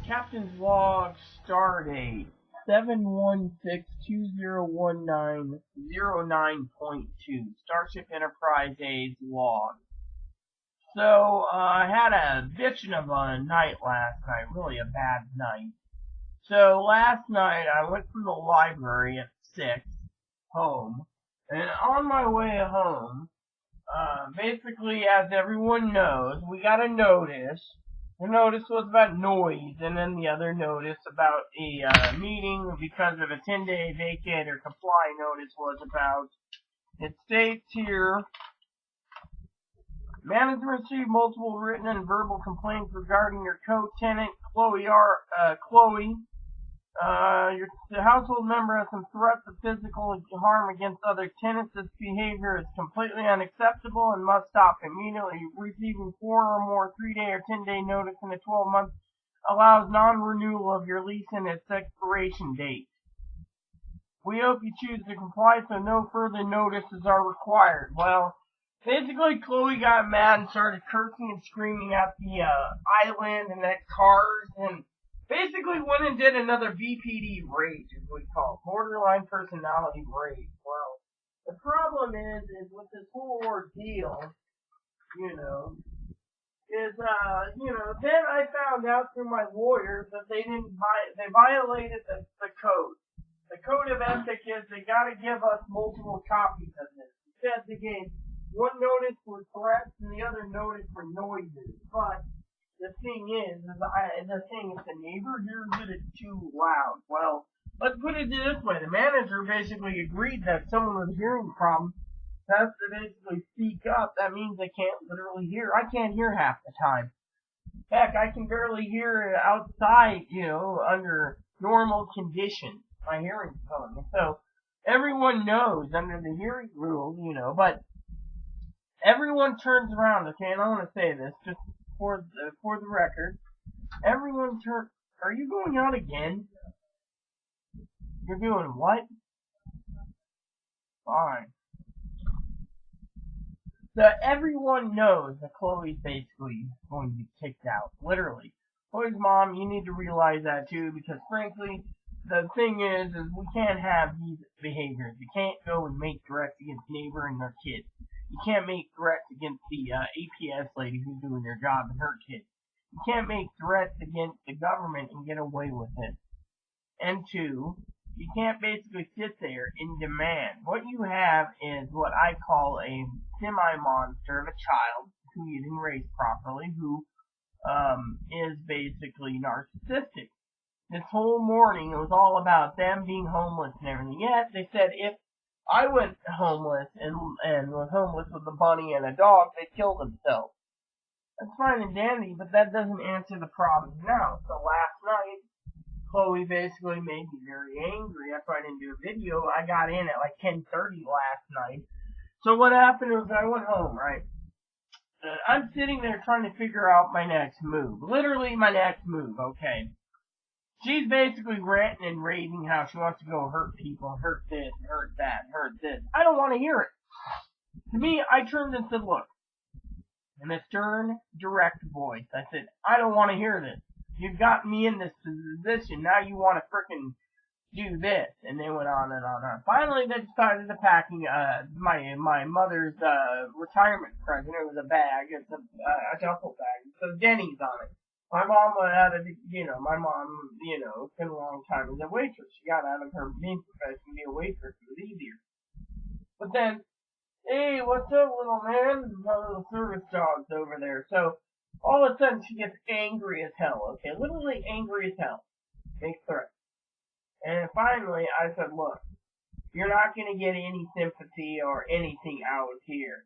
Captain's log stardate 716201909.2 Starship Enterprise A's log. So I had a bitchin' of a night last night, really a bad night. So last night I went from the library at 6 home, and on my way home, basically, as everyone knows, we got a notice. The notice was about noise, and then the other notice about a meeting because of a 10-day vacate or comply notice was about. It states here, management received multiple written and verbal complaints regarding your co-tenant, Chloe. Your household member has some threats of physical harm against other tenants. This behavior is completely unacceptable and must stop immediately. Receiving 4 or more 3-day or 10-day notice in a 12-month allows non-renewal of your lease and its expiration date. We hope you choose to comply so no further notices are required. Well, basically Chloe got mad and started cursing and screaming at the island and at cars, and basically went and did another BPD rage, as we call it, borderline personality rage. Well, the problem is with this whole ordeal, then I found out through my lawyers that they violated the code. The code of ethics is they gotta give us multiple copies of this. Instead, they gave one notice for threats and the other notice for noises, but the thing is the neighbor hears that it's too loud. Well, let's put it this way. The manager basically agreed that if someone with a hearing problem has to basically speak up. That means they can't literally hear. I can't hear half the time. Heck, I can barely hear outside, under normal conditions. My hearing's going. So, everyone knows under the hearing rules, but everyone turns around, okay, and I want to say this, just for the record, everyone are you going out again? You're doing what? Fine. So everyone knows that Chloe's basically going to be kicked out. Literally. Chloe's mom, you need to realize that too, because frankly, the thing is we can't have these behaviors. You can't go and make threats against neighbor and their kids. You can't make threats against the APS lady who's doing their job and her kids. You can't make threats against the government and get away with it. And 2, you can't basically sit there and demand. What you have is what I call a semi-monster of a child who you didn't raise properly, who is basically narcissistic. This whole morning it was all about them being homeless and everything. Yet they said if I went homeless and was homeless with a bunny and a dog, they'd kill themselves. That's fine and dandy, but that doesn't answer the problem now. So last night, Chloe basically made me very angry. That's why I didn't do a video. I got in at like 10:30 last night. So what happened was I went home, right? I'm sitting there trying to figure out my next move. Literally my next move, okay? She's basically ranting and raving how she wants to go hurt people, hurt this, hurt that, hurt this. I don't want to hear it. To me, I turned and said, look, in a stern, direct voice, I said, I don't want to hear this. You've got me in this position. Now you want to frickin' do this. And they went on and on and on. Finally, they decided to pack my mother's retirement present. It was a bag. It's a duffel bag. It says Denny's on it. My mom had it's been a long time as a waitress. She got out of her main profession to be a waitress. It was easier. But then, hey, what's up, little man? My little service dog's over there. So, all of a sudden, she gets angry as hell, okay? Literally angry as hell. Makes threats. And finally, I said, look, you're not going to get any sympathy or anything out here.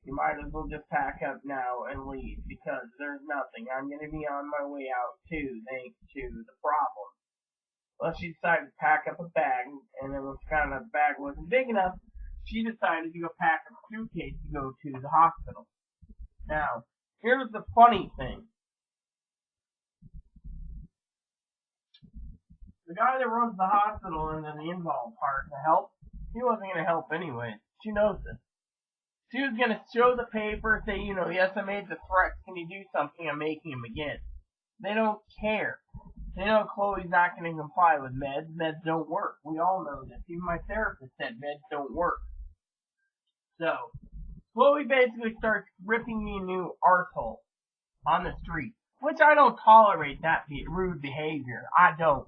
You might as well just pack up now and leave, because there's nothing. I'm going to be on my way out, too, thanks to the problem. Well, she decided to pack up a bag, and it was kind of, the bag wasn't big enough. She decided to go pack up a suitcase to go to the hospital. Now, here's the funny thing. The guy that runs the hospital and the involved part to help, he wasn't going to help anyway. She knows this. She was going to show the paper, say, yes, I made the threats. Can you do something? I'm making them again. They don't care. You know, Chloe's not going to comply with meds. Meds don't work. We all know this. Even my therapist said meds don't work. So, Chloe basically starts ripping me a new arsehole on the street, which I don't tolerate that rude behavior. I don't.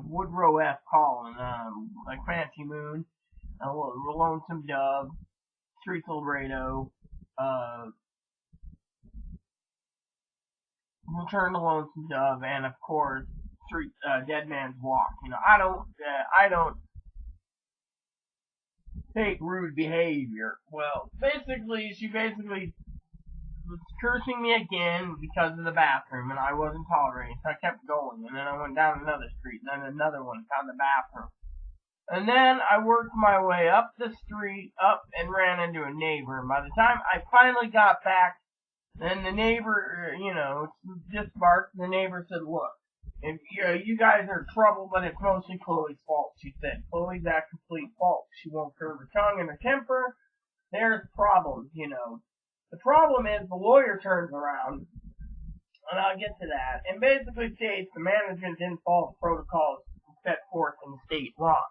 Woodrow F. Collin, like Fancy Moon, Lonesome Dove, Streets of Laredo, Return to Lonesome Dove, and of course, Dead Man's Walk. You know, I don't take rude behavior. Well, basically, she was cursing me again because of the bathroom, and I wasn't tolerating, so I kept going, and then I went down another street, and then another one, found the bathroom. And then I worked my way up the street, up, and ran into a neighbor, and by the time I finally got back, then the neighbor, just barked, and the neighbor said, look, if you guys are in trouble, but it's mostly Chloe's fault, she said. Chloe's at complete fault. She won't curb her tongue and her temper. There's problems, The problem is the lawyer turns around, and I'll get to that, and basically states the management didn't follow the protocols set forth in the state law.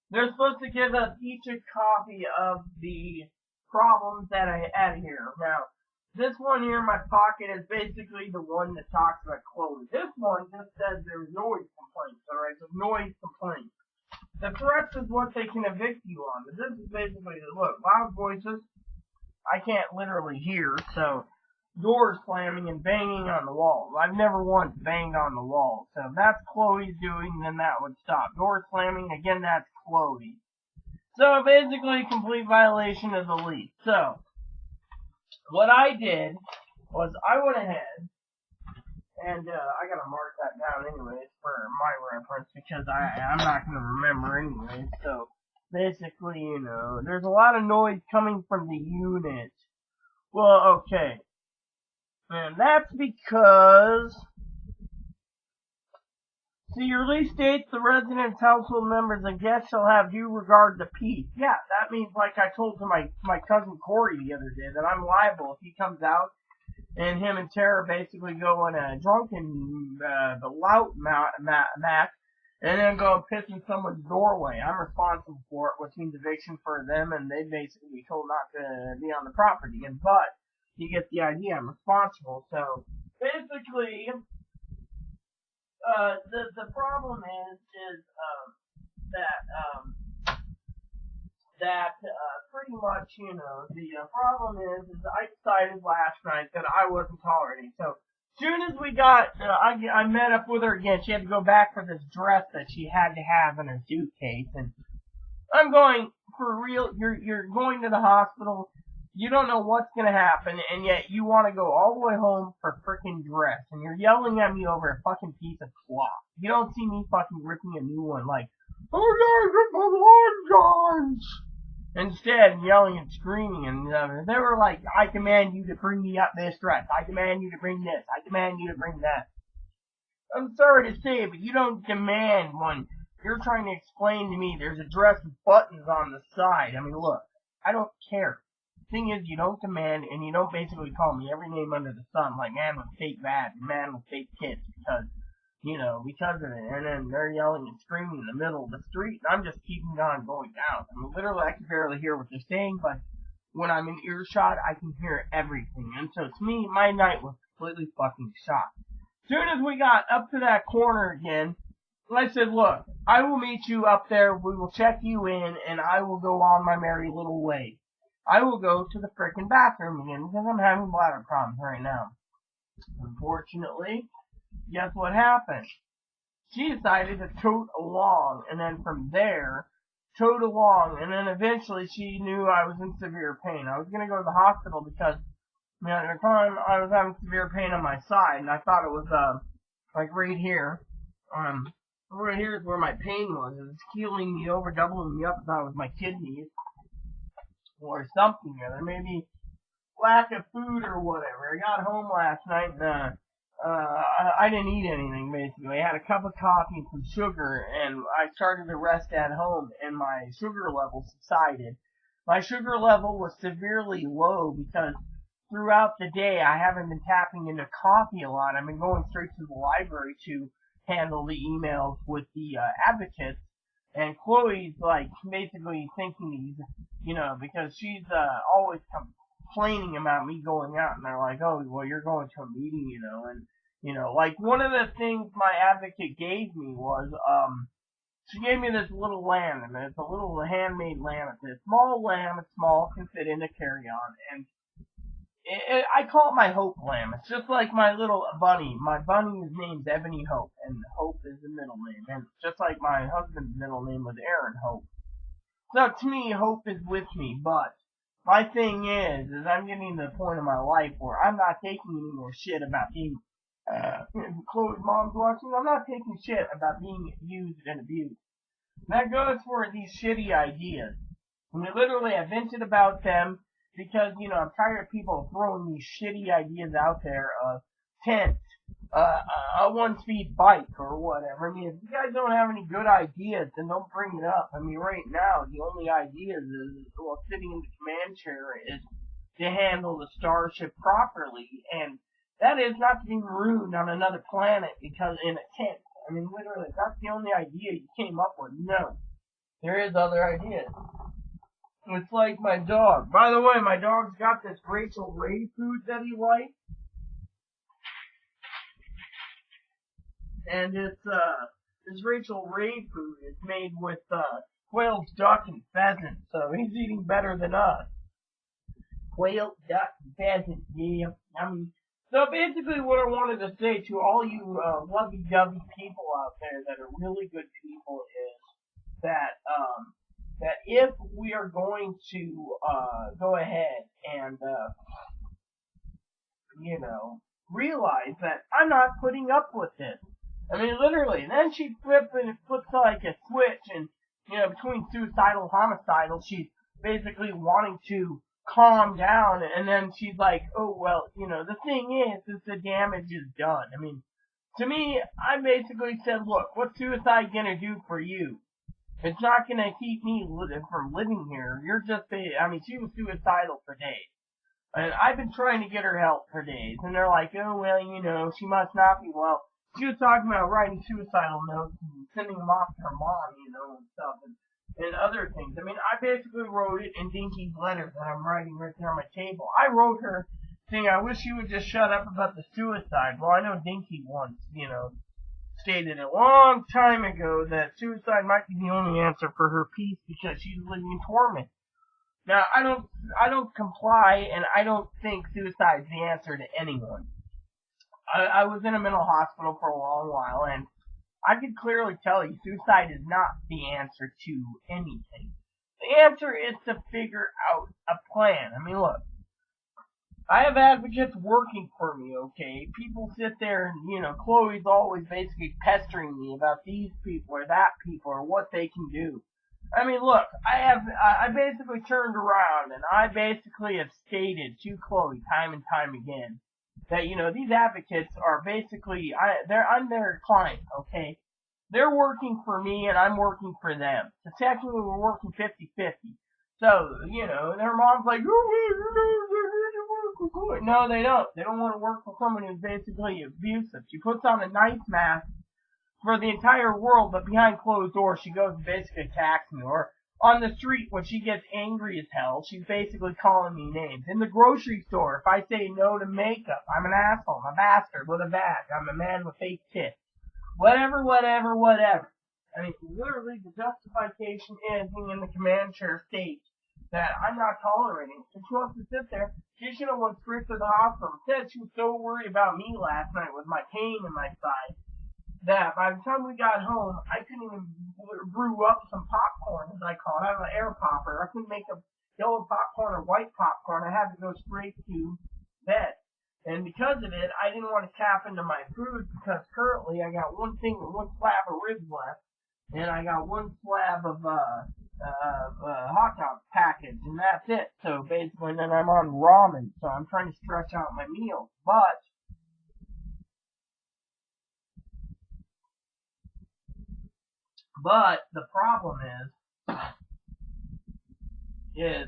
They're supposed to give us each a copy of the problems that I had here. Now, this one here in my pocket is basically the one that talks about Chloe. This one just says there's noise complaints, alright? So noise complaints. The threats is what they can evict you on. But this is basically, look, loud voices, I can't literally hear, so doors slamming and banging on the walls. I've never once banged on the wall. So if that's Chloe's doing, then that would stop. Door slamming, again, that's Chloe. So basically, complete violation of the lease. So, what I did was I went ahead, and I gotta mark that down anyways for my reference because I'm not gonna remember anyways. So basically, there's a lot of noise coming from the unit. Well, okay, and that's because see, your lease states the residents, household members, and guests shall have due regard to peace. Yeah, that means, like I told to my cousin Corey the other day, that I'm liable if he comes out and him and Tara basically go in a drunken, lout mac, and then go and piss in someone's doorway. I'm responsible for it, which means eviction for them, and they basically be told not to be on the property. But you get the idea. I'm responsible. So basically, the problem is that pretty much, the problem is I decided last night that I wasn't tolerating. So, as soon as we got, I met up with her again. She had to go back for this dress that she had to have in her suitcase, and I'm going, for real, you're going to the hospital, you don't know what's gonna happen, and yet you want to go all the way home for a frickin' dress, and you're yelling at me over a fucking piece of cloth. You don't see me fucking ripping a new one like, oh yeah, rip my long johns! Instead, yelling and screaming, and they were like, I demand you to bring me up this dress, I demand you to bring this, I demand you to bring that. I'm sorry to say, but you don't demand one. You're trying to explain to me there's a dress with buttons on the side. I mean, look, I don't care. Thing is, you don't demand, and you don't basically call me every name under the sun, like man with fake bad, man with fake kids, because of it. And then they're yelling and screaming in the middle of the street, and I'm just keeping on going down. I mean, literally, I can barely hear what they're saying, but when I'm in earshot, I can hear everything. And so, to me, my night was completely fucking shot. As soon as we got up to that corner again, I said, look, I will meet you up there, we will check you in, and I will go on my merry little way. I will go to the frickin' bathroom again because I'm having bladder problems right now. Unfortunately, guess what happened? She decided to tote along, and then from there, tote along, and then eventually she knew I was in severe pain. I was going to go to the hospital because, at the time, I was having severe pain on my side, and I thought it was, like right here. Right here is where my pain was. It was healing me over, doubling me up. I thought it was my kidneys. Or something, or maybe lack of food or whatever. I got home last night and I didn't eat anything basically. I had a cup of coffee and some sugar, and I started to rest at home, and my sugar level subsided. My sugar level was severely low because throughout the day, I haven't been tapping into coffee a lot. I've been going straight to the library to handle the emails with the advocates. And Chloe's like basically thinking these, because she's always complaining about me going out, and they're like, oh, well, you're going to a meeting, and like one of the things my advocate gave me was she gave me this little lamb, and it's a little handmade lamb. It's a small lamb. It's small, can fit in a carry-on, and I call it my Hope lamb. It's just like my little bunny. My bunny is named Ebony Hope, and Hope is the middle name. And just like my husband's middle name was Aaron Hope. So to me, Hope is with me. But my thing is I'm getting to the point in my life where I'm not taking any more shit about being. Chloe's mom's watching. I'm not taking shit about being used and abused. And that goes for these shitty ideas. I mean, literally, I vented about them. Because, I'm tired of people throwing these shitty ideas out there of tents, a one-speed bike, or whatever. I mean, if you guys don't have any good ideas, then don't bring it up. I mean, right now, the only ideas is, well, sitting in the command chair is to handle the starship properly. And that is not to be marooned on another planet because in a tent. I mean, literally, that's the only idea you came up with. No. There is other ideas. It's like my dog. By the way, my dog's got this Rachel Ray food that he likes. And it's, this Rachel Ray food is made with, quail, duck, and pheasant. So he's eating better than us. Quail, duck, and pheasant, yeah. So basically what I wanted to say to all you, lovey-dovey people out there that are really good people is that, that if we are going to go ahead and realize that I'm not putting up with this. I mean, literally. And then she flips like a switch, and between suicidal and homicidal, she's basically wanting to calm down, and then she's like, oh well, the thing is the damage is done. I mean, to me, I basically said, look, what's suicide gonna do for you? It's not going to keep me from living here. You're just, she was suicidal for days. And I've been trying to get her help for days. And they're like, oh, well, she must not be well. She was talking about writing suicidal notes and sending them off to her mom, and stuff. And other things. I mean, I basically wrote it in Dinky's letter that I'm writing right there on my table. I wrote her saying, I wish you would just shut up about the suicide. Well, I know Dinky once, stated a long time ago that suicide might be the only answer for her peace because she's living in torment. Now, I don't comply, and I don't think suicide's the answer to anyone. I was in a mental hospital for a long while, and I could clearly tell you suicide is not the answer to anything. The answer is to figure out a plan. I mean, look. I have advocates working for me, okay? People sit there and, Chloe's always basically pestering me about these people or that people or what they can do. I mean, look, I basically turned around and I basically have stated to Chloe time and time again that, these advocates are basically, I'm their client, okay? They're working for me and I'm working for them. So technically we're working 50-50. So, their mom's like, no, they don't. They don't want to work for someone who's basically abusive. She puts on a nice mask for the entire world, but behind closed doors, she goes and basically attacks me. Or on the street, when she gets angry as hell, she's basically calling me names. In the grocery store, if I say no to makeup, I'm an asshole. I'm a bastard with a bag. I'm a man with fake tits. Whatever. I mean, literally, the justification is in the command chair state that I'm not tolerating. If she wants to sit there, she should have went straight to the hospital. Instead, she was so worried about me last night with my pain in my side that by the time we got home, I couldn't even brew up some popcorn, as I call it. I have an air popper. I couldn't make a yellow popcorn or white popcorn. I had to go straight to bed. And because of it, I didn't want to tap into my food because currently I got one slab of ribs left, and I got one slab of hot dog package, and that's it. So basically, then I'm on ramen, so I'm trying to stretch out my meals. But the problem is,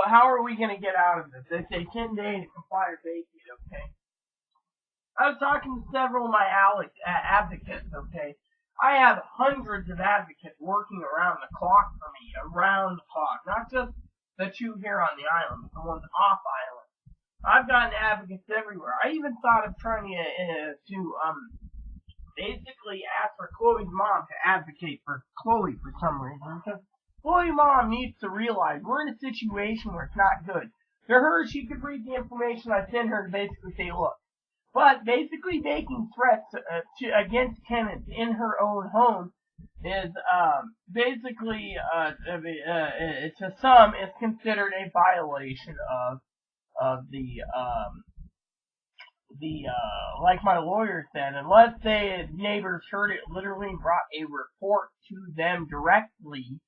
how are we going to get out of this? They say 10 days to comply or vacate, okay? I was talking to several of my advocates, okay? I have hundreds of advocates working around the clock for me, around the clock. Not just the two here on the island, but the ones off island. I've gotten advocates everywhere. I even thought of trying to basically ask for Chloe's mom to advocate for Chloe for some reason, because Chloe's mom needs to realize we're in a situation where it's not good. To her, she could read the information I sent her and basically say, look, but basically making threats against tenants in her own home is basically to some is considered a violation of the like my lawyer said, unless the neighbors heard it literally and brought a report to them directly,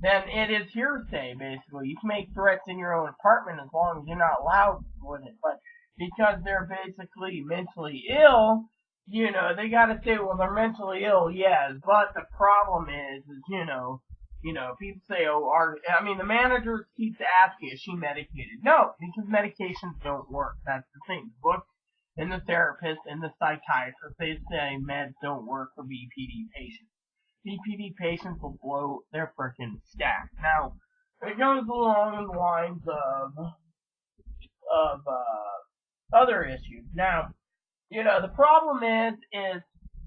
then it is hearsay, basically. You can make threats in your own apartment as long as you're not loud with it, but because they're basically mentally ill, they gotta say, well, they're mentally ill, yes, but the problem is people say, the manager keeps asking, is she medicated? No, because medications don't work. That's the thing. The book and the therapist and the psychiatrist, they say meds don't work for BPD patients. BPD patients will blow their frickin' stack. Now, it goes along the lines of other issues. Now, the problem is,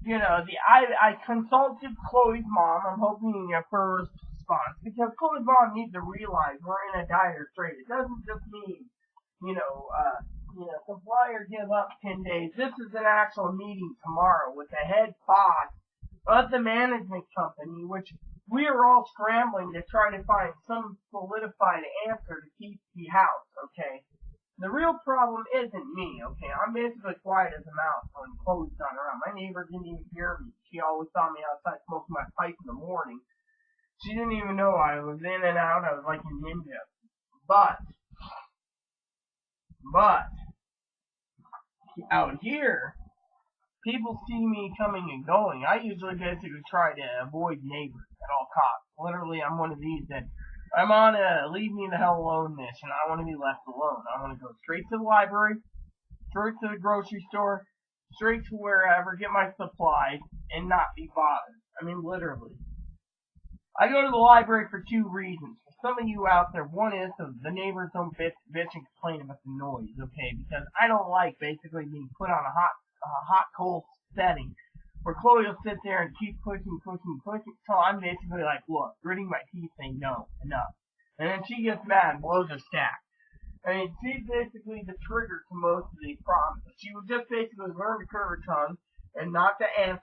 I consulted Chloe's mom. I'm hoping for a response, because Chloe's mom needs to realize we're in a dire strait. It doesn't just mean, comply or give up 10 days. This is an actual meeting tomorrow with the head boss of the management company, which we are all scrambling to try to find some solidified answer to keep the house, okay? The real problem isn't me, okay? I'm basically quiet as a mouse when Chloe's not around. My neighbor didn't even hear me. She always saw me outside smoking my pipe in the morning. She didn't even know I was in and out. I was like a ninja. But, out here, people see me coming and going. I usually basically try to avoid neighbors at all costs. Literally, I'm one of these that I'm on a leave me the hell alone mission. I want to be left alone. I want to go straight to the library, straight to the grocery store, straight to wherever, get my supplies, and not be bothered. I mean, literally. I go to the library for two reasons. For some of you out there, one is so the neighbors don't bitch and complain about the noise, okay? Because I don't like basically being put on a hot coal setting where Chloe will sit there and keep pushing until I'm basically like, look, gritting my teeth saying no, enough. And then she gets mad and blows her stack. I mean, she's basically the trigger to most of these problems. If she would just basically learn to curb her tongue and not to ask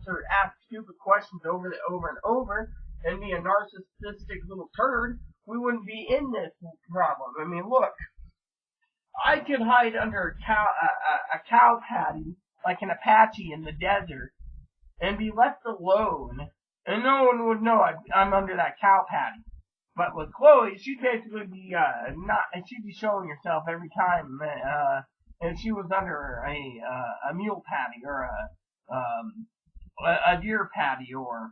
stupid questions over and over, and be a narcissistic little turd, we wouldn't be in this problem. I mean, look, I could hide under a cow patty like an Apache in the desert and be left alone, and no one would know I'm under that cow patty. But with Chloe, she'd basically be she'd be showing herself every time if she was under a mule patty or a deer patty or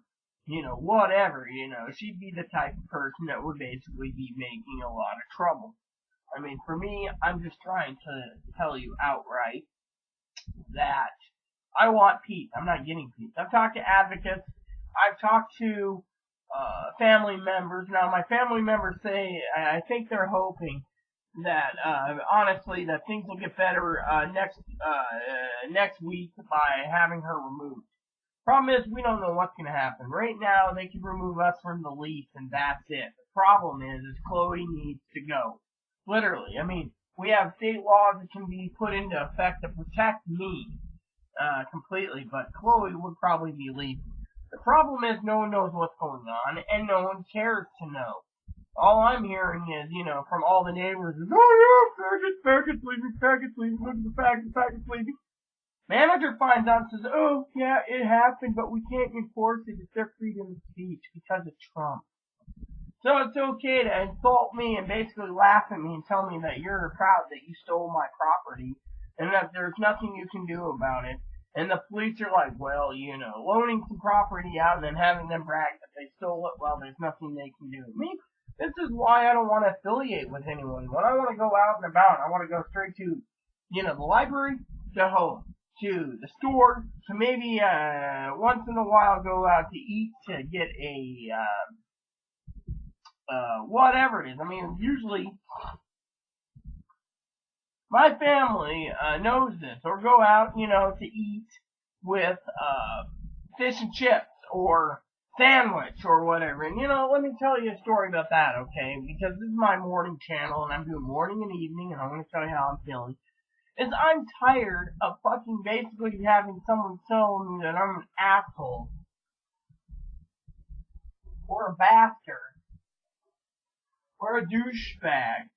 whatever, she'd be the type of person that would basically be making a lot of trouble. I mean, for me, I'm just trying to tell you outright that I want peace. I'm not getting peace. I've talked to advocates. I've talked to family members. Now, my family members say, I think they're hoping that, honestly, that things will get better next week by having her removed. Problem is, we don't know what's going to happen. Right now, they can remove us from the lease, and that's it. The problem is Chloe needs to go. Literally. I mean, we have state laws that can be put into effect to protect me completely, but Chloe would probably be leaving. The problem is no one knows what's going on, and no one cares to know. All I'm hearing is, from all the neighbors is, oh yeah, faggots leaving, look at the faggots leaving. Manager finds out and says, oh, yeah, it happened, but we can't enforce it. It's their freedom of speech because of Trump. So it's okay to insult me and basically laugh at me and tell me that you're proud that you stole my property and that there's nothing you can do about it. And the police are like, well, loaning some property out and then having them brag that they stole it, well, there's nothing they can do. This is why I don't want to affiliate with anyone. When I want to go out and about, I want to go straight to, the library, to home, to the store, to maybe once in a while go out to eat to get a whatever it is. I mean, usually my family knows this, or go out, to eat with fish and chips or sandwich or whatever. And let me tell you a story about that, okay? Because this is my morning channel, and I'm doing morning and evening, and I'm going to tell you how I'm feeling. Is I'm tired of fucking basically having someone tell me that I'm an asshole or a bastard or a douchebag,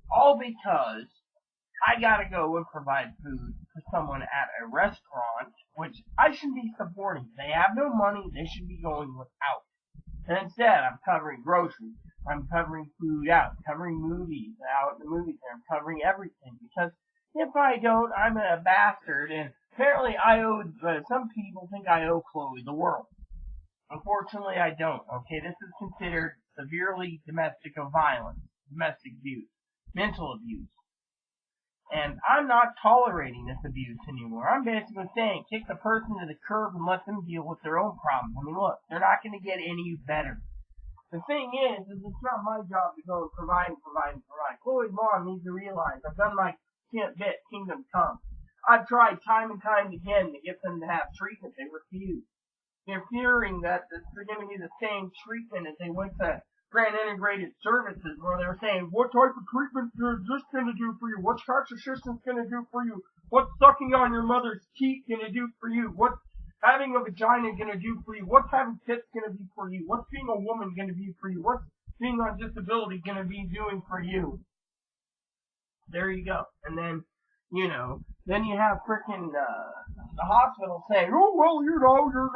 all because I gotta go and provide food for someone at a restaurant, which I should be supporting. They have no money, they should be going without. And instead, I'm covering groceries, I'm covering food out, covering movies out in the movie theater, I'm covering everything. Because if I don't, I'm a bastard, and apparently some people think I owe Chloe the world. Unfortunately, I don't, okay? This is considered severely domestic violence, domestic abuse, mental abuse. And I'm not tolerating this abuse anymore. I'm basically saying kick the person to the curb and let them deal with their own problems. I mean, look, they're not going to get any better. The thing is it's not my job to go and provide. Chloe's mom needs to realize I've done my bit, kingdom come. I've tried time and time again to get them to have treatment. They refuse. They're fearing that they're going to be the same treatment as they went to Grand Integrated Services, where they're saying, what type of treatment is this going to do for you? What's tax assistance going to do for you? What's sucking on your mother's teeth going to do for you? What's having a vagina going to do for you? What's having tits going to be for you? What's being a woman going to be for you? What's being on disability going to be doing for you? There you go. And then, then you have frickin' the hospital saying, oh, well, you're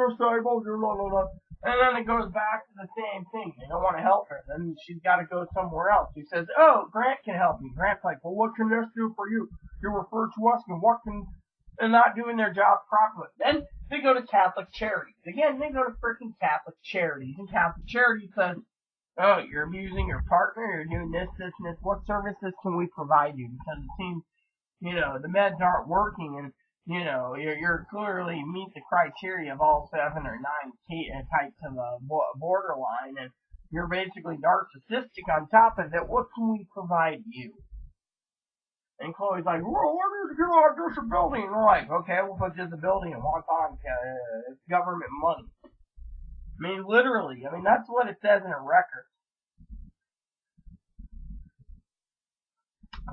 disabled, you're la la la. And then it goes back to the same thing. They don't want to help her. Then she's got to go somewhere else. He says, oh, Grant can help you. Grant's like, well, what can this do for you? You refer to us, and what can... They're not doing their job properly. Then they go to Catholic Charities. Again, they go to freaking Catholic Charities. And Catholic Charities says, oh, you're abusing your partner, you're doing this, and this. What services can we provide you? Because it seems, the meds aren't working, and you're clearly meet the criteria of all 7 or 9 types of borderline, and you're basically narcissistic on top of it. What can we provide you? And Chloe's like, well, I need to get out of disability. And they're like, okay, we'll put disability and walk on. It's government money. I mean, literally. I mean, that's what it says in a record.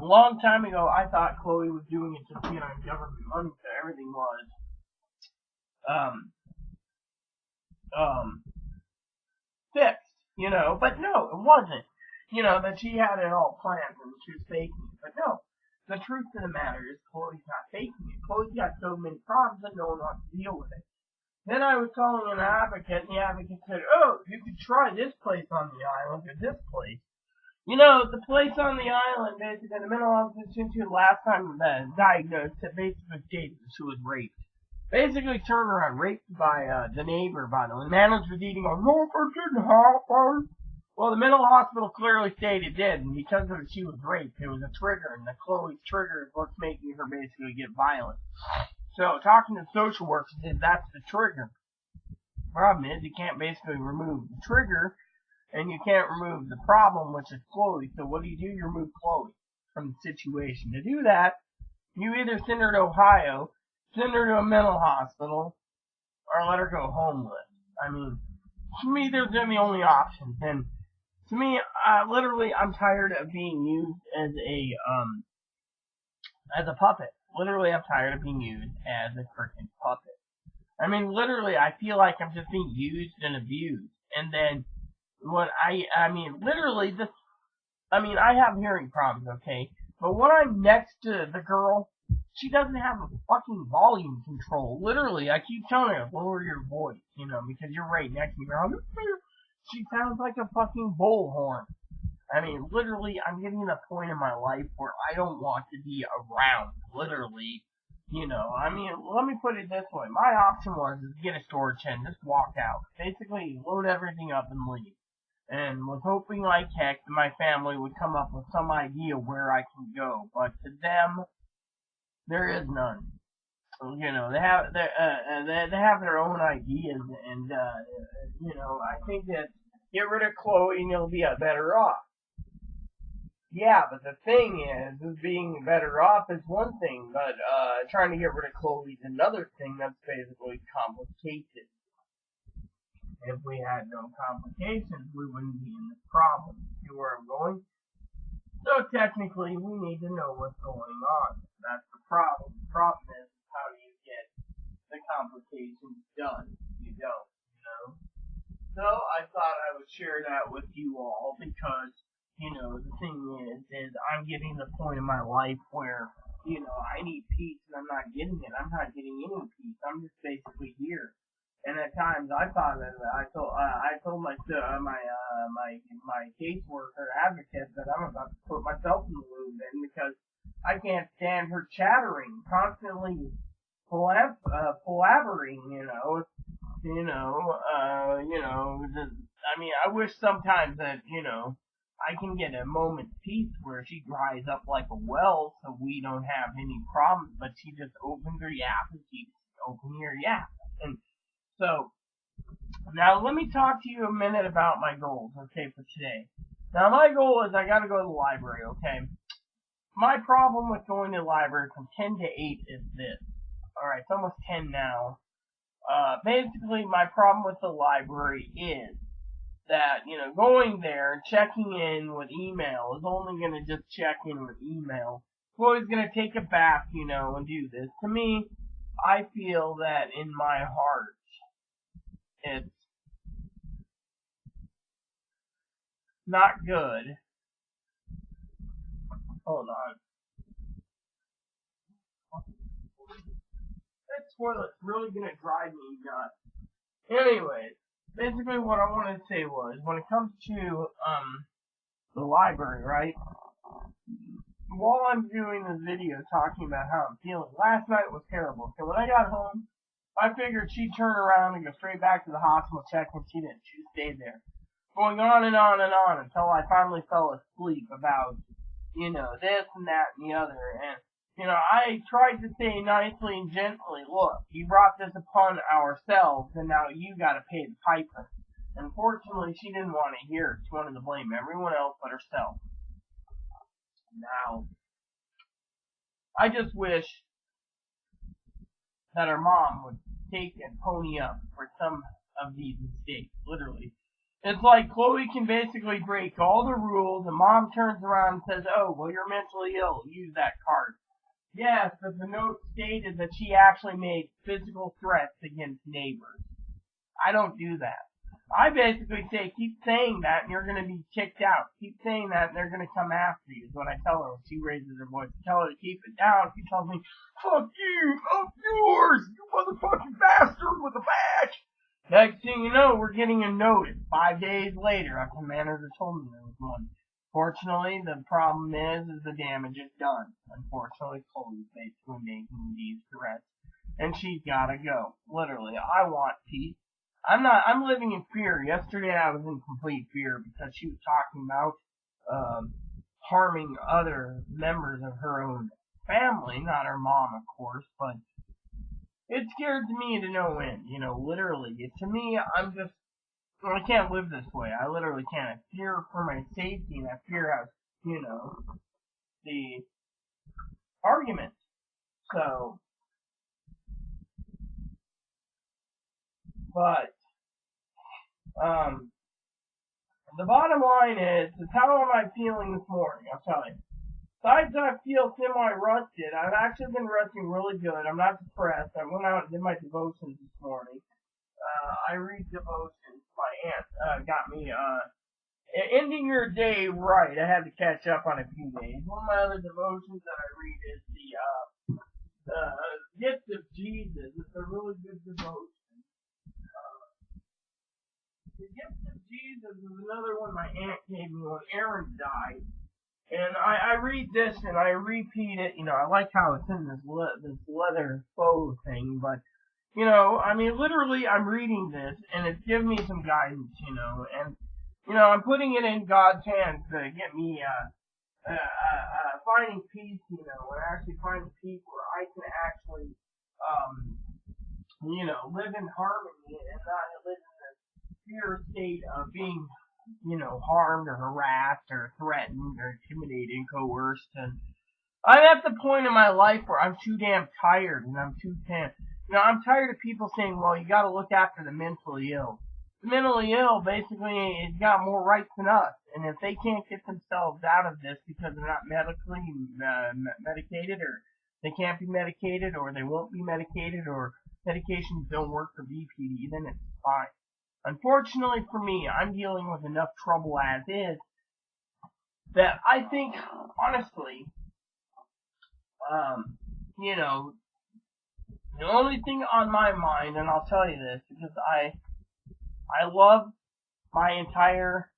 A long time ago, I thought Chloe was doing it to get on government money, so everything was fixed, but no, it wasn't. That she had it all planned and she was faking it. But no, the truth of the matter is Chloe's not faking it. Chloe's got so many problems that no one wants to deal with it. Then I was calling an advocate, and the advocate said, oh, you could try this place on the island or this place. The place on the island, basically, the mental health institute last time diagnosed, it basically stated that she was raped. Basically turned around, raped by the neighbor, by the way. The man was eating on, no, it didn't happen. Well, the mental hospital clearly stated it did, and because of it, she was raped. It was a trigger, and the Chloe's trigger is what's making her basically get violent. So, talking to social workers, that's the trigger. Problem is, you can't basically remove the trigger, and you can't remove the problem, which is Chloe. So what do? You remove Chloe from the situation. To do that, you either send her to Ohio, send her to a mental hospital, or let her go homeless. I mean, to me, they're the only options. And to me, literally, I'm tired of being used as a puppet. Literally, I'm tired of being used as a freaking puppet. I mean, literally, I feel like I'm just being used and abused. And then, when literally, I have hearing problems, okay? But when I'm next to the girl, she doesn't have a fucking volume control. Literally, I keep telling her, lower your voice, because you're right next to me. She sounds like a fucking bullhorn. I mean, literally, I'm getting to the point in my life where I don't want to be around. Literally, let me put it this way. My option was to get a storage shed and just walk out. Basically, load everything up and leave. and was hoping like heck that my family would come up with some idea where I can go. But to them, there is none. You know, they have their own ideas, and you know, I think that get rid of Chloe and you'll be better off. Yeah, but the thing is being better off is one thing, but trying to get rid of Chloe is another thing that's basically complicated. If we had no complications, we wouldn't be in this problem. See where I'm going? So technically, we need to know what's going on. That's the problem. The problem is, how do you get the complications done? You don't, you know? So I thought I would share that with you all because, you know, the thing is I'm getting to the point in my life where, you know, I need peace and I'm not getting it. I'm not getting any peace. I'm just basically here. And at times I thought that I told my caseworker advocate that I'm about to put myself in the loop in because I can't stand her chattering, constantly blabbering. I mean, I wish sometimes that I can get a moment's peace where she dries up like a well, so we don't have any problems. But she just opens her yap and keeps opening her yap and. So, now let me talk to you a minute about my goals, okay, for today. Now, my goal is I gotta go to the library, okay? My problem with going to the library from 10 to 8 is this. Alright, it's almost 10 now. Basically, my problem with the library is that, going there and checking in with email is only gonna just check in with email. I'm always gonna take a bath, and do this. To me, I feel that in my heart, it's not good. Hold on. That toilet's really gonna drive me nuts. Anyways, basically what I wanted to say was, when it comes to the library, right? While I'm doing this video talking about how I'm feeling, last night was terrible. So when I got home, I figured she'd turn around and go straight back to the hospital check, and she didn't. She just stayed there. Going on and on and on until I finally fell asleep about, this and that and the other. And, I tried to say nicely and gently, look, you brought this upon ourselves, and now you gotta pay the piper. Unfortunately, she didn't want to hear it. She wanted to blame everyone else but herself. Now, I just wish that her mom would take and pony up for some of these mistakes, literally. It's like Chloe can basically break all the rules, and mom turns around and says, oh, well, you're mentally ill, use that card. Yes, but the note stated that she actually made physical threats against neighbors. I don't do that. I basically say, keep saying that and you're going to be kicked out. Keep saying that and they're going to come after you, is what I tell her when she raises her voice. I tell her to keep it down. She tells me, fuck you, fuck yours, you motherfucking bastard with a badge. Next thing you know, we're getting a notice 5 days later after the manager told me there was one. Fortunately, the problem is the damage is done. Unfortunately, Chloe's basically making these threats, and she's gotta go. Literally, I want peace. I'm living in fear. Yesterday I was in complete fear because she was talking about harming other members of her own family, not her mom, of course, but it scared me to no end, literally. To me, I can't live this way. I literally can't. I fear for my safety, and I fear out, the argument. So, but, the bottom line is how am I feeling this morning? I'll tell you. Besides that I feel semi-rusted, I've actually been resting really good. I'm not depressed. I went out and did my devotions this morning. I read devotions. My aunt got me ending your day right. I had to catch up on a few days. One of my other devotions that I read is the Gift of Jesus. It's a really good devotion. The Gift of Jesus is another one my aunt gave me when Aaron died. And I read this and I repeat it. I like how it's in this leather faux thing, but literally I'm reading this and it's giving me some guidance, and I'm putting it in God's hands to get me finding peace, and actually finding peace where I can actually, um, live in harmony and not live in this fear state of being, harmed or harassed or threatened or intimidated and coerced. And I'm at the point in my life where I'm too damn tired and I'm too damn, I'm tired of people saying, well, you got to look after the mentally ill. The mentally ill basically has got more rights than us, and if they can't get themselves out of this because they're not medically medicated, or they can't be medicated, or they won't be medicated, or medications don't work for BPD, then it's fine. Unfortunately for me, I'm dealing with enough trouble as is that I think, honestly, um, you know, the only thing on my mind, and I'll tell you this because I love my entire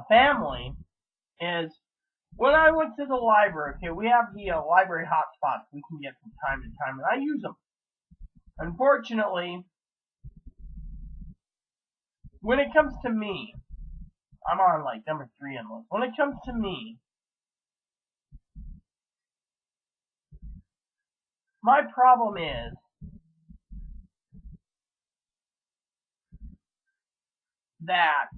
family, is when I went to the library. Okay, we have the library hotspots we can get from time to time, and I use them. Unfortunately, when it comes to me, I'm on like number 3 on the list. When it comes to me, my problem is that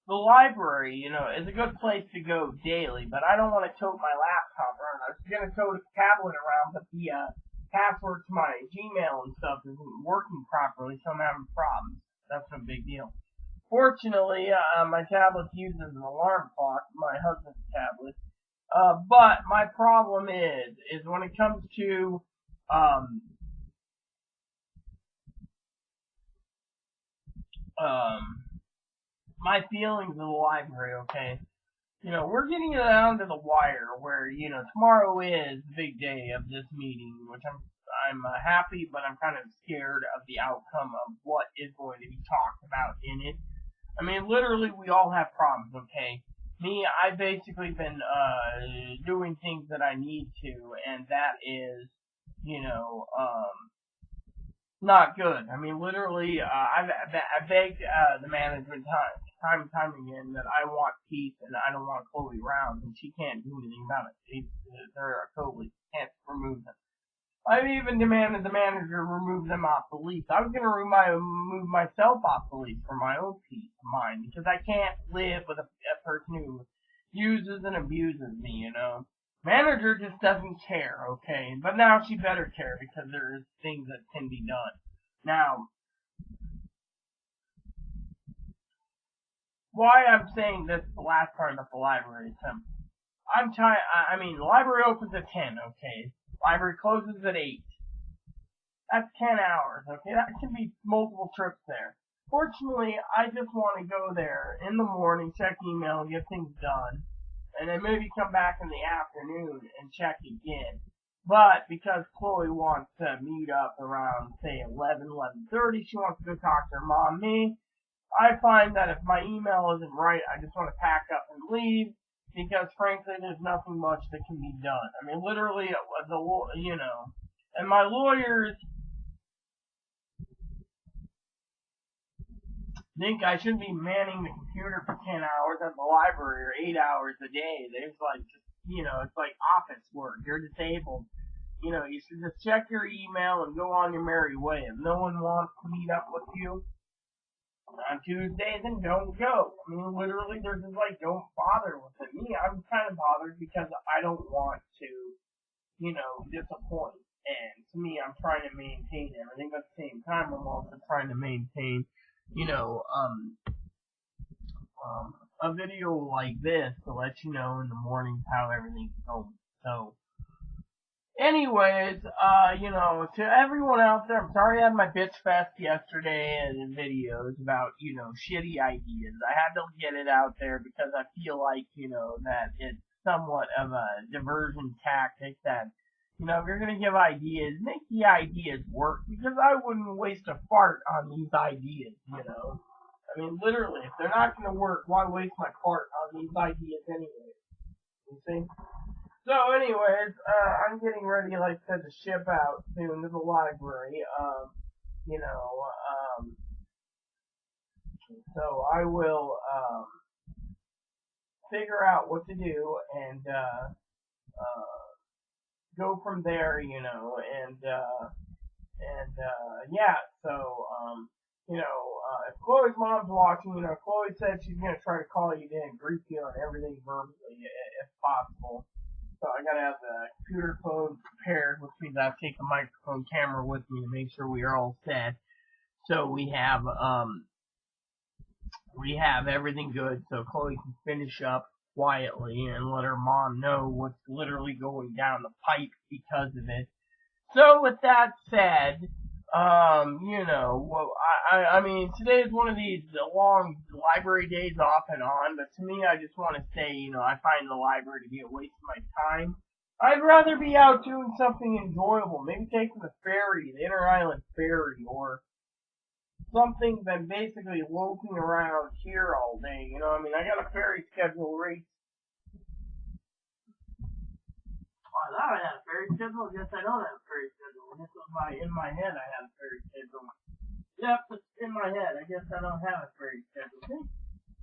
the library, is a good place to go daily, but I don't want to tote my laptop around. I was going to tote a tablet around, but the password to my Gmail and stuff isn't working properly, so I'm having problems. That's no big deal. Fortunately, my tablet uses an alarm clock, my husband's tablet. But my problem is when it comes to um, um, my feelings of the library. Okay, we're getting down to the wire where tomorrow is the big day of this meeting, which I'm happy, but I'm kind of scared of the outcome of what is going to be talked about in it. I mean, literally, we all have problems. Okay, me, I've basically been doing things that I need to, and that is, you know, not good. I mean, literally, I begged the management time and time again that I want peace and I don't want Chloe around, and she can't do anything about it. They're totally can't remove them. I've even demanded the manager remove them off the lease. I was going to remove myself off the lease for my own peace of mind because I can't live with a person who uses and abuses me. Manager just doesn't care, okay? But now she better care because there's things that can be done. Now, why I'm saying this, the last part about the library is I'm tired. I mean, the library opens at 10, okay? Library closes at 8. That's 10 hours, okay? That can be multiple trips there. Fortunately, I just want to go there in the morning, check email, get things done, and then maybe come back in the afternoon and check again. But because Chloe wants to meet up around, say, 11:30, she wants to go talk to her mom, me, I find that if my email isn't right, I just want to pack up and leave because, frankly, there's nothing much that can be done. I mean, literally, and my lawyers think I shouldn't be manning the computer for 10 hours at the library or 8 hours a day. There's like, it's like office work. You're disabled. You should just check your email and go on your merry way. If no one wants to meet up with you on Tuesdays, then don't go. I mean, literally, they're just like, don't bother with it. Me, I'm kind of bothered because I don't want to, disappoint. And to me, I'm trying to maintain everything. At the same time, I'm also trying to maintain, you know, um, a video like this to let you know in the mornings how everything's going. So, anyways, to everyone out there, I'm sorry I had my bitch fest yesterday and in videos about, shitty ideas. I had to get it out there because I feel like, that it's somewhat of a diversion tactic that, if you're going to give ideas, make the ideas work because I wouldn't waste a fart on these ideas. I mean, literally, if they're not going to work, why waste my fart on these ideas anyway? You see? So, anyways, I'm getting ready, like I said, to ship out soon to the library. You know, um, So I will figure out what to do and go from there, yeah. So if Chloe's mom's watching, Chloe said she's gonna try to call you in, brief you on everything verbally if possible. So I gotta have the computer phone prepared, which means I have to take the microphone camera with me to make sure we are all set. So we have everything good, so Chloe can finish up quietly and let her mom know what's literally going down the pipe because of it. So with that said, well, I mean, today is one of these long library days off and on, but to me, I just want to say, I find the library to be a waste of my time. I'd rather be out doing something enjoyable, maybe taking the ferry, the Inter-Island ferry, or something than basically loafing around here all day. I got a ferry schedule right. I thought I had a ferry schedule. I guess I don't have a ferry schedule. This was in my head. I had a ferry schedule. Yep, it's in my head. I guess I don't have a ferry schedule. See?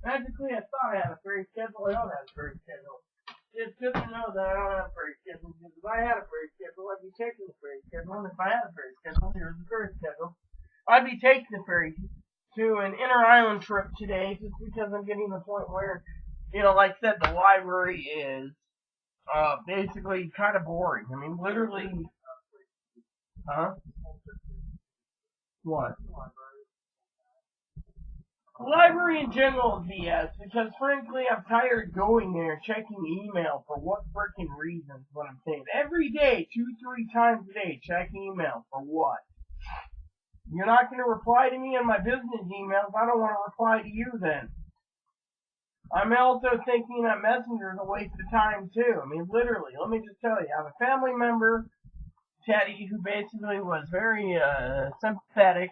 Magically, I thought I had a ferry schedule. I don't have a ferry schedule. It's good to know that I don't have a ferry schedule, because if I had a ferry schedule, I'd be taking the ferry schedule. And if I had a ferry schedule, here's the ferry schedule. I'd be taking the ferry to an Inter-Island trip today, just because I'm getting to the point where, like I said, the library is basically kind of boring. I mean, literally, huh? What? The library in general is BS, because frankly, I'm tired going there, checking email for what freaking reasons, what I'm saying. Every day, 2-3 times a day, check email for what? You're not going to reply to me on my business emails. I don't want to reply to you then. I'm also thinking that Messenger is a waste of time too. I mean, literally, let me just tell you, I have a family member, Teddy, who basically was very sympathetic,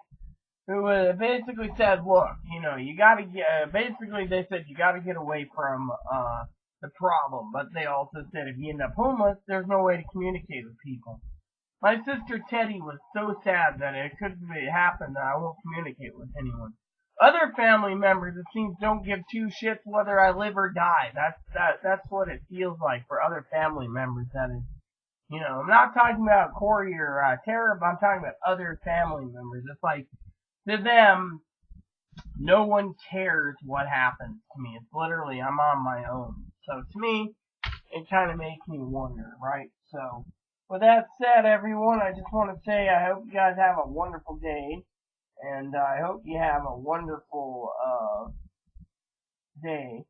who basically said, look, you got to get, basically they said you got to get away from the problem, but they also said if you end up homeless, there's no way to communicate with people. My sister Teddy was so sad that it could happen that I won't communicate with anyone. Other family members, it seems, don't give two shits whether I live or die. That's what it feels like for other family members. That is, I'm not talking about Corey or Tara, but I'm talking about other family members. It's like, to them, no one cares what happens to me. It's literally, I'm on my own. So to me, it kind of makes me wonder, right? So, with that said, everyone, I just want to say I hope you guys have a wonderful day. And I hope you have a wonderful day.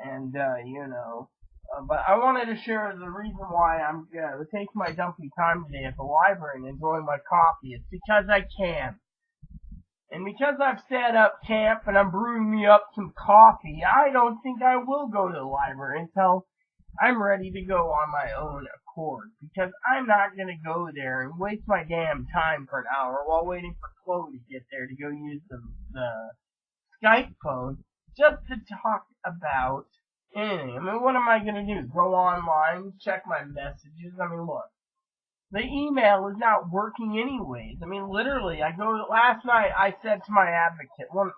And, but I wanted to share the reason why I'm taking my dumpy time today at the library and enjoying my coffee. It's because I can. And because I've set up camp and I'm brewing me up some coffee, I don't think I will go to the library until I'm ready to go on my own accord. Because I'm not going to go there and waste my damn time for an hour while waiting for Chloe to get there to go use the Skype phone just to talk about anything. I mean, what am I going to do? Go online, check my messages? I mean, look. The email is not working anyways. I mean, literally, last night I said to my advocate 1,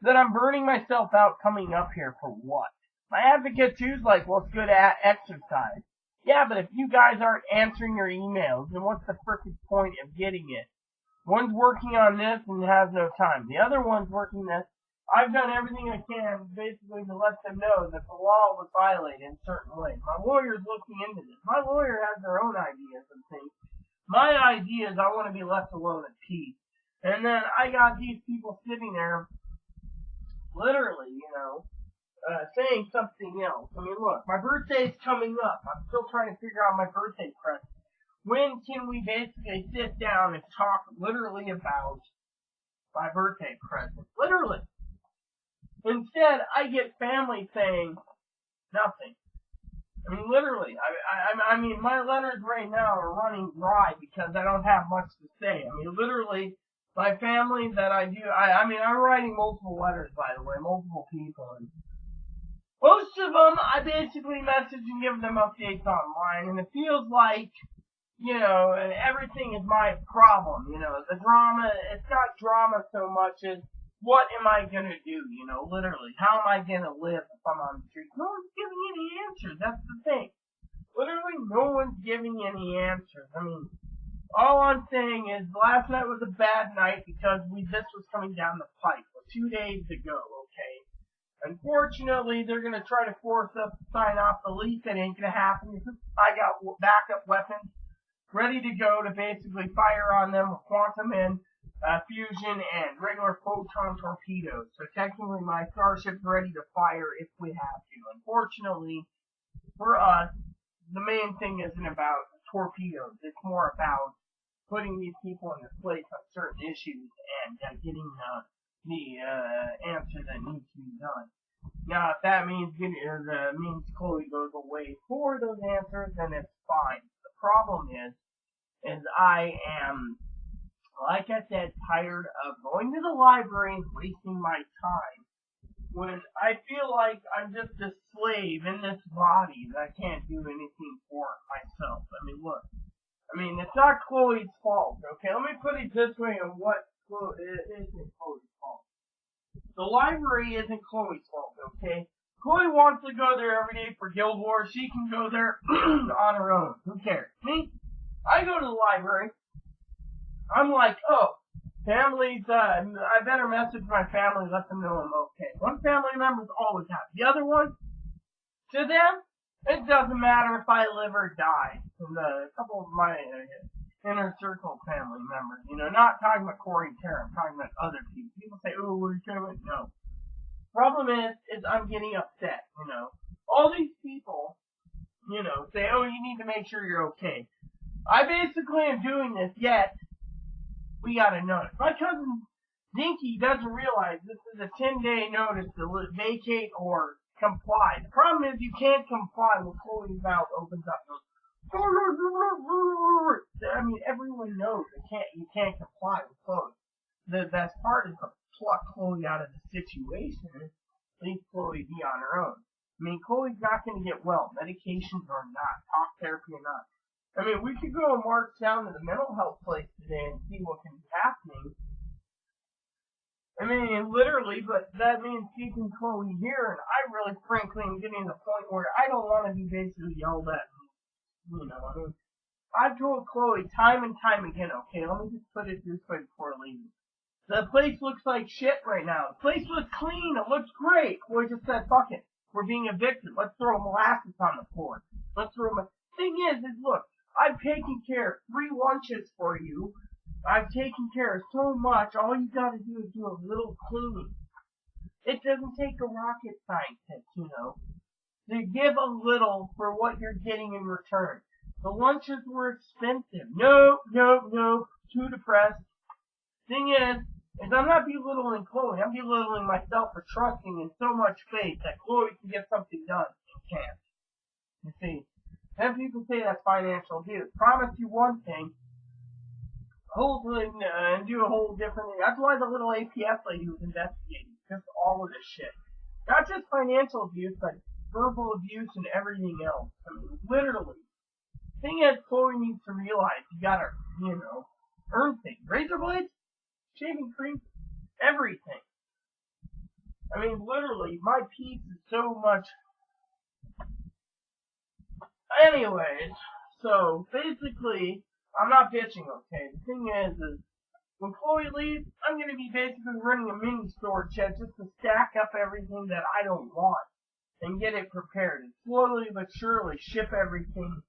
that I'm burning myself out coming up here for what? My advocate 2's like, well, it's good at exercise. Yeah, but if you guys aren't answering your emails, then what's the frickin' point of getting it? One's working on this and has no time. The other one's working this. I've done everything I can basically to let them know that the law was violated in certain ways. My lawyer's looking into this. My lawyer has their own ideas and things. My idea is I want to be left alone at peace. And then I got these people sitting there, literally, saying something else. I mean, look, my birthday's coming up. I'm still trying to figure out my birthday present. When can we basically sit down and talk literally about my birthday present? Literally. Instead, I get family saying nothing. I mean, literally. I mean, my letters right now are running dry because I don't have much to say. I mean, literally, my family that I do, I'm writing multiple letters, by the way, multiple people. And most of them, I basically message and give them updates online, and it feels like, you know, and everything is my problem, you know. The drama, it's not drama so much as what am I gonna do, you know, literally. How am I gonna live if I'm on the street? No one's giving any answers, that's the thing. Literally no one's giving any answers. I mean, all I'm saying is last night was a bad night because this was coming down the pipe 2 days ago, okay? Unfortunately, they're going to try to force us to sign off the lease. It ain't going to happen because I got backup weapons ready to go to basically fire on them with quantum and fusion and regular photon torpedoes. So technically my starship's ready to fire if we have to. Unfortunately, for us, the main thing isn't about torpedoes. It's more about putting these people in their place on certain issues and getting the answer that needs to be done. Now, if that means Chloe goes away for those answers, then it's fine. The problem is I am, like I said, tired of going to the library and wasting my time when I feel like I'm just a slave in this body that I can't do anything for myself. I mean, look. I mean, it's not Chloe's fault, okay? Let me put it this way on what it isn't Chloe's fault. The library isn't Chloe's fault, okay? Chloe wants to go there every day for Guild Wars. She can go there on her own. Who cares? Me? I go to the library. I'm like, oh, families, I better message my family, let them know I'm okay. One family member's always happy. The other one, to them, it doesn't matter if I live or die. And a couple of my inner circle family members, you know, not talking about Corey and Tara, I'm talking about other people. People say, oh, we're doing no. Problem is I'm getting upset, you know. All these people, you know, say, oh, you need to make sure you're okay. I basically am doing this, yet we gotta notice. My cousin Dinky doesn't realize this is a 10-day notice to vacate or comply. The problem is you can't comply when Chloe's mouth opens up. I mean, everyone knows you can't comply with Chloe. The best part is to pluck Chloe out of the situation and leave Chloe be on her own. I mean, Chloe's not going to get well, medications or not, talk therapy or not. I mean, we could go and march down to the mental health place today and see what can be happening. I mean, literally, but that means keeping Chloe here, and I really, frankly, am getting to the point where I don't want to be basically yelled at. You know, I mean, I've told Chloe time and time again, okay, let me just put it this way before leaving. The place looks like shit right now. The place looks clean. It looks great. Chloe just said, fuck it. We're being evicted. Let's throw molasses on the floor. Let's throw Thing is, look, I've taken care of 3 lunches for you. I've taken care of so much. All you gotta do is do a little cleaning. It doesn't take a rocket scientist, you know, to give a little for what you're getting in return. The lunches were expensive. Nope. Too depressed. Thing is I'm not belittling Chloe. I'm belittling myself for trusting in so much faith that Chloe can get something done and can't. You see, then people say that's financial abuse. Promise you one thing, hopefully, and do a whole different thing. That's why the little APS lady was investigating just all of this shit. Not just financial abuse, but verbal abuse and everything else. I mean, literally. Thing is, Chloe needs to realize you gotta, you know, earn things. Razor blades, shaving cream, everything. I mean, literally, my piece is so much. Anyways, so basically, I'm not bitching, okay? The thing is when Chloe leaves, I'm going to be basically running a mini storage shed just to stack up everything that I don't want and get it prepared and slowly but surely ship everything,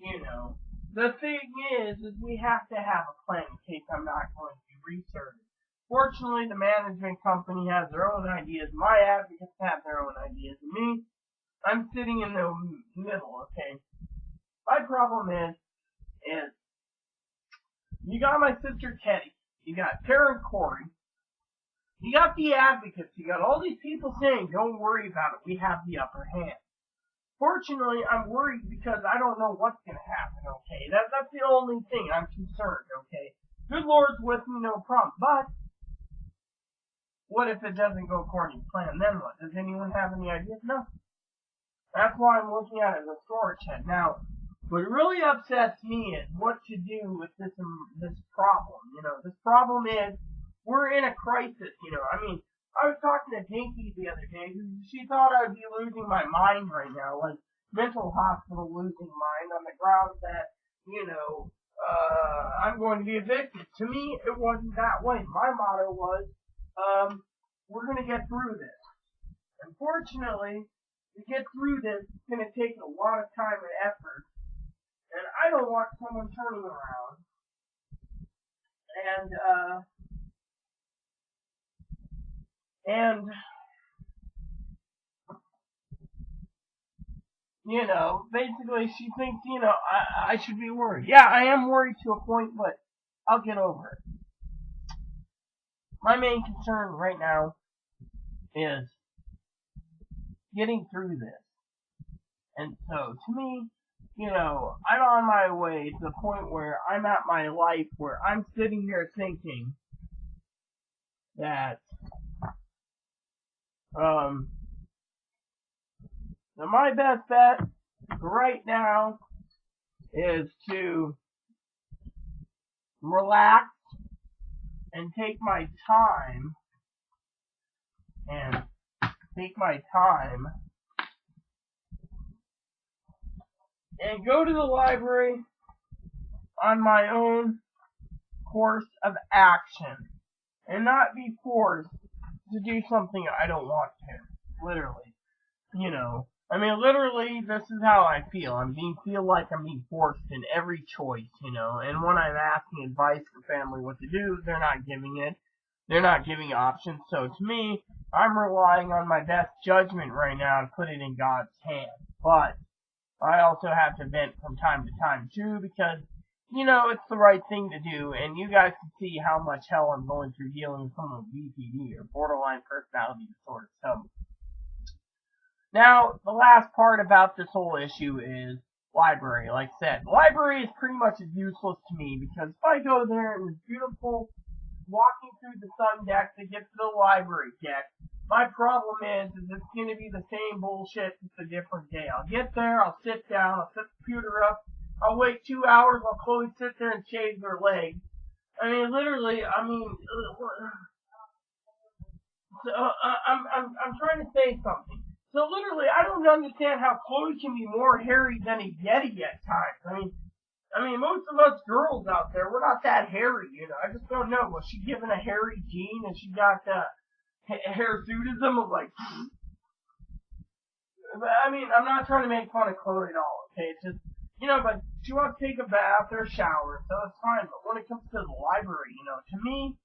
you know. The thing is we have to have a plan in case I'm not going to be restarted. Fortunately, the management company has their own ideas. My advocates have their own ideas. And me, I'm sitting in the middle, okay? My problem is you got my sister Teddy, you got Tara and Corey, you got the advocates, you got all these people saying, don't worry about it, we have the upper hand. Fortunately, I'm worried because I don't know what's going to happen, okay? That's the only thing I'm concerned, okay? Good Lord's with me, no problem. But what if it doesn't go according to plan? Then what? Does anyone have any ideas? No. That's why I'm looking at it as a storage shed. Now, What really upsets me is what to do with this problem. This problem is we're in a crisis. I mean, I was talking to Dinky the other day. She thought I'd be losing my mind right now, like mental hospital losing mind on the grounds that I'm going to be evicted. To me, it wasn't that way. My motto was, we're going to get through this. Unfortunately, to get through this, it's going to take a lot of time and effort. And I don't want someone turning around and basically she thinks, I should be worried. Yeah, I am worried to a point, but I'll get over it. My main concern right now is getting through this. And so, to me, I'm on my way to the point where I'm at my life where I'm sitting here thinking that, my best bet right now is to relax and take my time and go to the library on my own course of action and not be forced to do something I don't want to. Literally. Literally, this is how I feel. Feel like I'm being forced in every choice, and when I'm asking advice for family what to do, they're not giving it. They're not giving options. So to me, I'm relying on my best judgment right now to put it in God's hands. But I also have to vent from time to time too, because it's the right thing to do, and you guys can see how much hell I'm going through dealing with someone with BPD or borderline personality disorder. So now the last part about this whole issue is library. Like I said, library is pretty much as useless to me, because if I go there and it's beautiful walking through the sun deck to get to the library deck, my problem is it's going to be the same bullshit, just a different day. I'll get there, I'll sit down, I'll set the computer up, I'll wait 2 hours, I'll Chloe sit there and shave their legs. Literally, so, I'm trying to say something. So literally, I don't understand how Chloe can be more hairy than a Yeti at times. Most of us girls out there, we're not that hairy, I just don't know. Was she given a hairy gene and she got hirsutism of like... I'm not trying to make fun of Chloe at all, okay? It's just, but she wants to take a bath or a shower, so it's fine. But when it comes to the library, to me,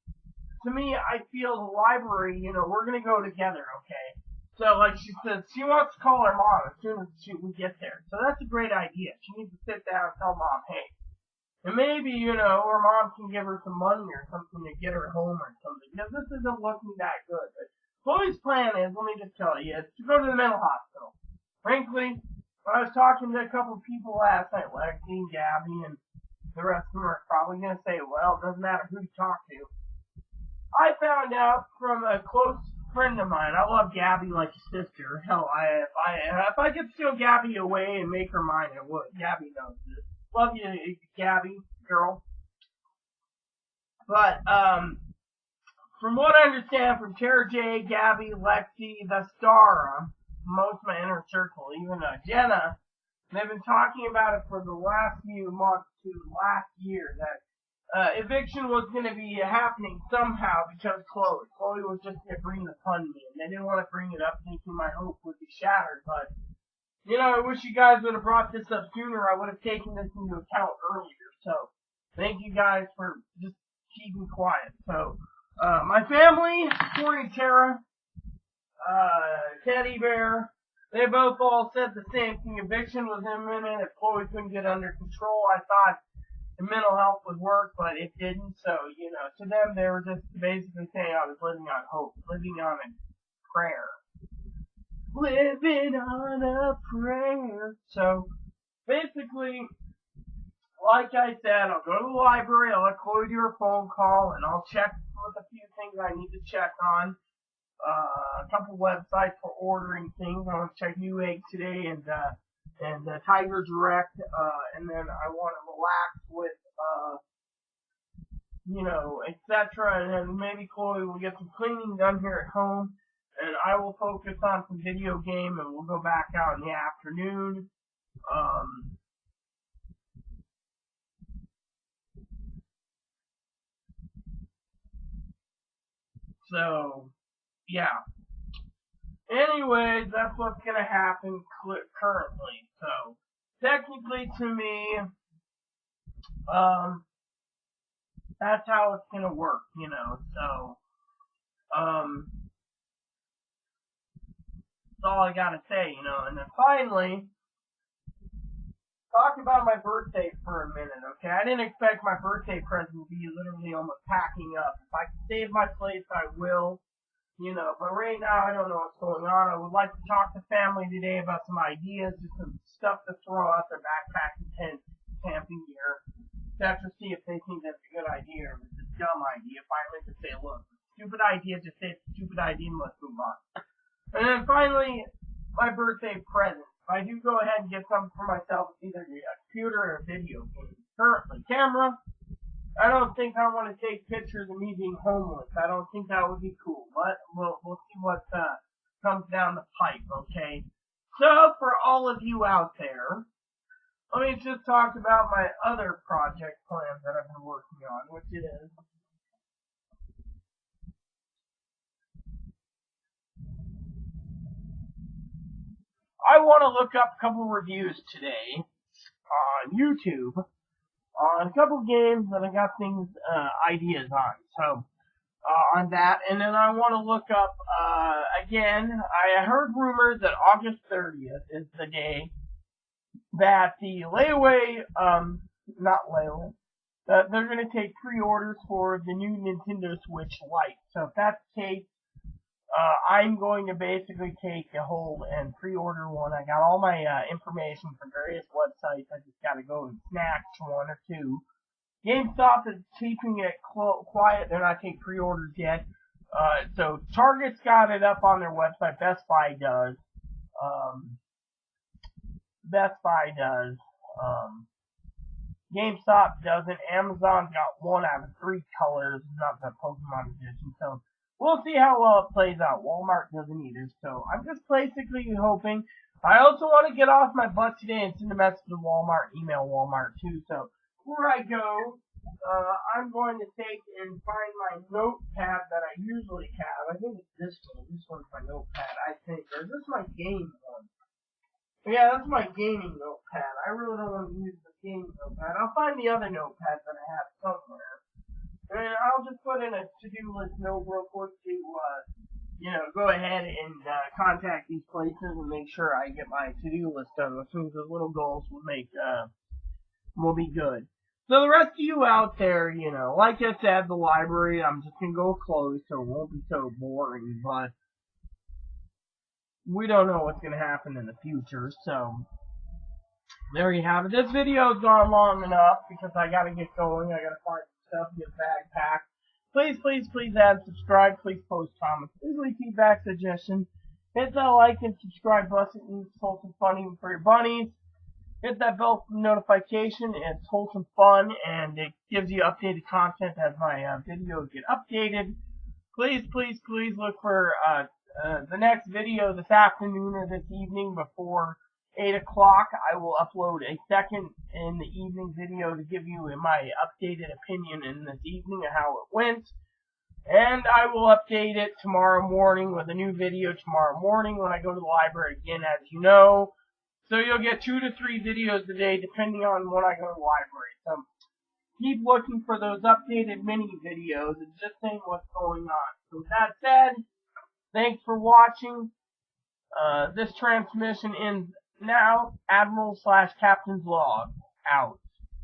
I feel the library, we're going to go together, okay? So, like she said, she wants to call her mom as soon as we get there. So that's a great idea. She needs to sit down and tell mom, hey. And maybe, her mom can give her some money or something to get her home or something. Because this isn't looking that good. But Chloe's plan is, let me just tell you, is to go to the mental hospital. Frankly, I was talking to a couple of people last night, Lexi and Gabby, and the rest of them are probably going to say, well, it doesn't matter who you talk to. I found out from a close friend of mine. I love Gabby like a sister. Hell, if I could steal Gabby away and make her mine, I would. Gabby knows this. Love you, Gabby, girl. But, from what I understand from Tara J, Gabby, Lexi, Vestara, most of my inner circle, even Jenna, they've been talking about it for the last few months to last year, that eviction was going to be happening somehow because Chloe was just going to bring it upon me, and they didn't want to bring it up thinking my hope would be shattered, but, I wish you guys would have brought this up sooner. I would have taken this into account earlier, so thank you guys for just keeping quiet. So, my family, Corey and Tara, Teddy Bear, they both all said the same thing. Eviction was imminent. If Chloe couldn't get under control, I thought the mental health would work, but it didn't. So, to them, they were just basically saying I was living on hope, living on a prayer. Living on a prayer. So, basically, like I said, I'll go to the library, I'll let Chloe do her phone call, and I'll check with a few things I need to check on. A couple websites for ordering things. I want to check Newegg today and and the Tiger Direct, and then I want to relax with, etc. And then maybe Chloe will get some cleaning done here at home, and I will focus on some video game, and we'll go back out in the afternoon. So, yeah. Anyways, that's what's gonna happen currently. So, technically to me, that's how it's gonna work, so, that's all I gotta say, and then finally, talk about my birthday for a minute, okay? I didn't expect my birthday present to be literally almost packing up. If I can save my place, I will. But right now I don't know what's going on. I would like to talk to family today about some ideas, just some stuff to throw out their backpacking tent, camping gear, to see if they think that's a good idea or if it's a dumb idea. Finally, to say, look, stupid idea, just say it's a stupid idea and let's move on. And then finally, my birthday present. If I do go ahead and get something for myself, it's either a computer or a video game. Currently, camera. I don't think I want to take pictures of me being homeless. I don't think that would be cool. But we'll see what comes down the pipe, okay? So, for all of you out there, let me just talk about my other project plans that I've been working on, which is I want to look up a couple reviews today on YouTube on a couple games that I got ideas on. So, on that, and then I want to look up, again, I heard rumors that August 30th is the day that the layaway, not layaway, that they're going to take pre-orders for the new Nintendo Switch Lite. So if that's the case, I'm going to basically take a hold and pre-order one. I got all my information from various websites. I just got to go and snatch one or two. GameStop is keeping it quiet. They're not taking pre-orders yet. So Target's got it up on their website. Best Buy does. GameStop doesn't. Amazon's got 1 out of 3 colors, not the Pokemon edition. So we'll see how well it plays out. Walmart doesn't either. So I'm just basically hoping. I also want to get off my butt today and send a message to Walmart, email Walmart too. So before I go, I'm going to take and find my notepad that I usually have. I think it's this one. This one's my notepad, I think. Or is this my game one? Yeah, that's my gaming notepad. I really don't want to use the gaming notepad. I'll find the other notepad that I have somewhere. And I'll just put in a to-do list note real quick to, go ahead and contact these places and make sure I get my to-do list done. As soon as those little goals will be good. So the rest of you out there, like I said, the library, I'm just going to go close so it won't be so boring, but we don't know what's going to happen in the future, so there you have it. This video's gone long enough because I got to get going. I got to find some stuff, get a bag packed. Please add, subscribe, please post comments, please leave feedback, suggestions. Hit that like and subscribe button. It's wholesome funny for your bunnies. Hit that bell notification. It's wholesome fun, and it gives you updated content as my videos get updated. Please look for the next video this afternoon or this evening before 8 o'clock. I will upload a second in the evening video to give you my updated opinion in this evening of how it went. And I will update it tomorrow morning with a new video tomorrow morning when I go to the library again, as you know. So you'll get 2 to 3 videos a day depending on when I go to the library. So keep looking for those updated mini videos and just saying what's going on. So with that said, thanks for watching. This transmission ends now. Admiral/Captain's log out.